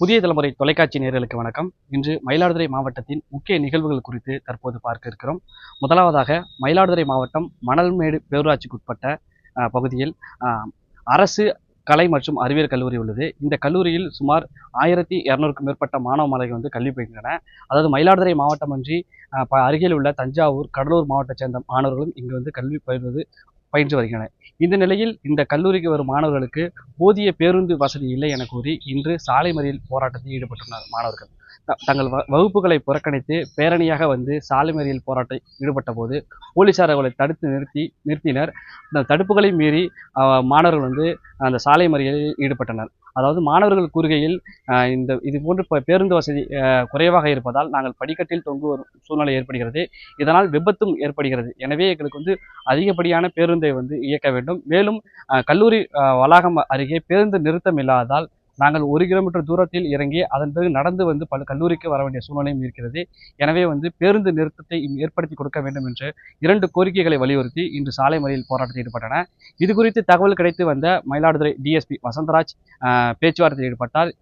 புதிய தலைமுறை தொலைக்காட்சி நேயர்களுக்கு வணக்கம். இன்று மயிலாடுதுறை மாவட்டத்தின் முக்கிய நிகழ்வுகள் குறித்து தற்போது பார்க்க இருக்கிறோம். முதலாவதாக மயிலாடுதுறை மாவட்டம் மணல்மேடு பேரூராட்சிக்குட்பட்ட பகுதியில் அரசு கலை மற்றும் அறிவியல் கல்லூரி உள்ளது. இந்த கல்லூரியில் சுமார் 1200க்கும் மேற்பட்ட மாணவ மாணவிகள் கல்வி பயின்றன. அதாவது மயிலாடுதுறை மாவட்டமன்றி அருகில் உள்ள தஞ்சாவூர், கடலூர் மாவட்டத்தை சேர்ந்த மாணவர்களும் இங்கு கல்வி பயின்று வருகின்றனர். இந்த நிலையில் இந்த கல்லூரிக்கு வரும் மாணவர்களுக்கு போதிய பேருந்து வசதி இல்லை என கூறி இன்று சாலை மறியல் போராட்டத்தில் ஈடுபட்டுள்ளனர். மாணவர்கள் தங்கள் வகுப்புகளை புறக்கணித்து பேரணியாக சாலை மறியல் போராட்டத்தில் ஈடுபட்ட போது போலீசார் அவர்களை தடுத்து நிறுத்தினர். இந்த தடுப்புகளை மீறி மாணவர்கள் அந்த சாலை மறியலில் ஈடுபட்டனர். அதாவது மாணவர்கள் கூறுகையில் இது போன்று பேருந்து வசதி குறைவாக இருப்பதால் நாங்கள் படிக்கட்டில் தொங்கு வரும் சூழ்நிலை ஏற்படுகிறது. இதனால் விபத்தும் ஏற்படுகிறது. எனவே எங்களுக்கு அதிகப்படியான பேருந்தை இயக்க வேண்டும். மேலும் கல்லூரி வளாகம் அருகே பேருந்து நிறுத்தம் இல்லாததால் நாங்கள் 1 கிலோமீட்டர் தூரத்தில் இறங்கி அதன் பிறகு நடந்து கல்லூரிக்கு வர வேண்டிய சூழ்நிலையும் இருக்கிறது. எனவே பேருந்து நிறுத்தத்தை ஏற்படுத்தி கொடுக்க வேண்டும் என்று 2 கோரிக்கைகளை வலியுறுத்தி இன்று சாலை மறியல் போராட்டத்தில் ஈடுபட்டன. இது குறித்து தகவல் கிடைத்து வந்த மயிலாடுதுறை டிஎஸ்பி வசந்தராஜ் பேச்சுவார்த்தையில் ஈடுபட்டார்.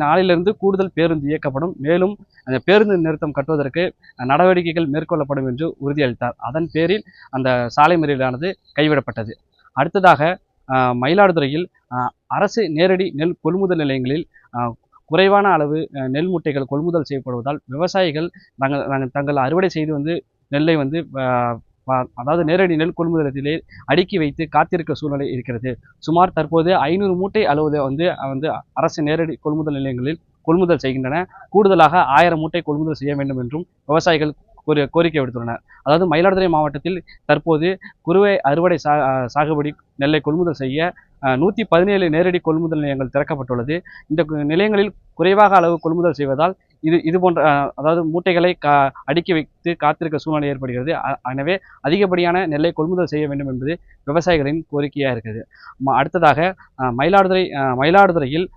நாளையிலிருந்து கூடுதல் பேருந்து இயக்கப்படும். மேலும் அந்த பேருந்து நிறுத்தம் கட்டுவதற்கு நடவடிக்கைகள் மேற்கொள்ளப்படும் என்று உறுதியளித்தார். அதன் பேரில் அந்த சாலை மறியலானது கைவிடப்பட்டது. அடுத்ததாக மயிலாடுதுறையில் அரசு நேரடி நெல் கொள்முதல் நிலையங்களில் குறைவான அளவு நெல் மூட்டைகள் கொள்முதல் செய்யப்படுவதால் விவசாயிகள் தங்கள் அறுவடை செய்து நெல்லை அதாவது நேரடி நெல் கொள்முதலத்திலே அடுக்கி வைத்து காத்திருக்க சூழ்நிலை இருக்கிறது. சுமார் தற்போது 500 மூட்டை அளவு அரசு நேரடி கொள்முதல் நிலையங்களில் கொள்முதல் செய்கின்றன. கூடுதலாக 1000 மூட்டை கொள்முதல் செய்ய வேண்டும் என்றும் விவசாயிகள் கோரிக்கை விடுத்துள்ளனர். அதாவது மயிலாடுதுறை மாவட்டத்தில் தற்போது குறுவை அறுவடை சாகுபடி நெல்லை கொள்முதல் செய்ய 117 நேரடி கொள்முதல் நிலையங்கள் திறக்கப்பட்டுள்ளது. இந்த நிலையங்களில் குறைவாக அளவு கொள்முதல் செய்வதால் இது போன்ற அதாவது மூட்டைகளை அடுக்கி வைத்து காத்திருக்க சூழ்நிலை ஏற்படுகிறது. எனவே அதிகப்படியான நெல்லை கொள்முதல் செய்ய வேண்டும் என்பது விவசாயிகளின் கோரிக்கையாக இருக்கிறது. அடுத்ததாக மயிலாடுதுறையில்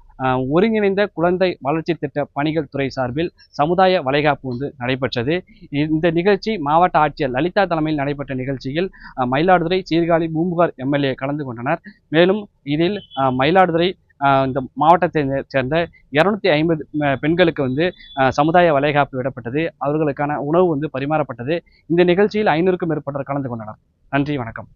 ஒருங்கிணைந்த குழந்தை வளர்ச்சி திட்ட பணிகள் துறை சார்பில் சமுதாய வளைகாப்பு நடைபெற்றது. இந்த நிகழ்ச்சி மாவட்ட ஆட்சியர் லலிதா தலைமையில் நடைபெற்ற நிகழ்ச்சியில் மயிலாடுதுறை சீர்காழி பூம்புகார் எம்எல்ஏ கலந்து கொண்டனர். மேலும் இதில் மயிலாடுதுறை இந்த மாவட்டத்தை சேர்ந்த 250 பெண்களுக்கு சமுதாய வளைகாப்பு விடப்பட்டது. அவர்களுக்கான உணவு பரிமாறப்பட்டது. இந்த நிகழ்ச்சியில் 500க்கும் மேற்பட்டோர் கலந்து கொண்டனர். நன்றி, வணக்கம்.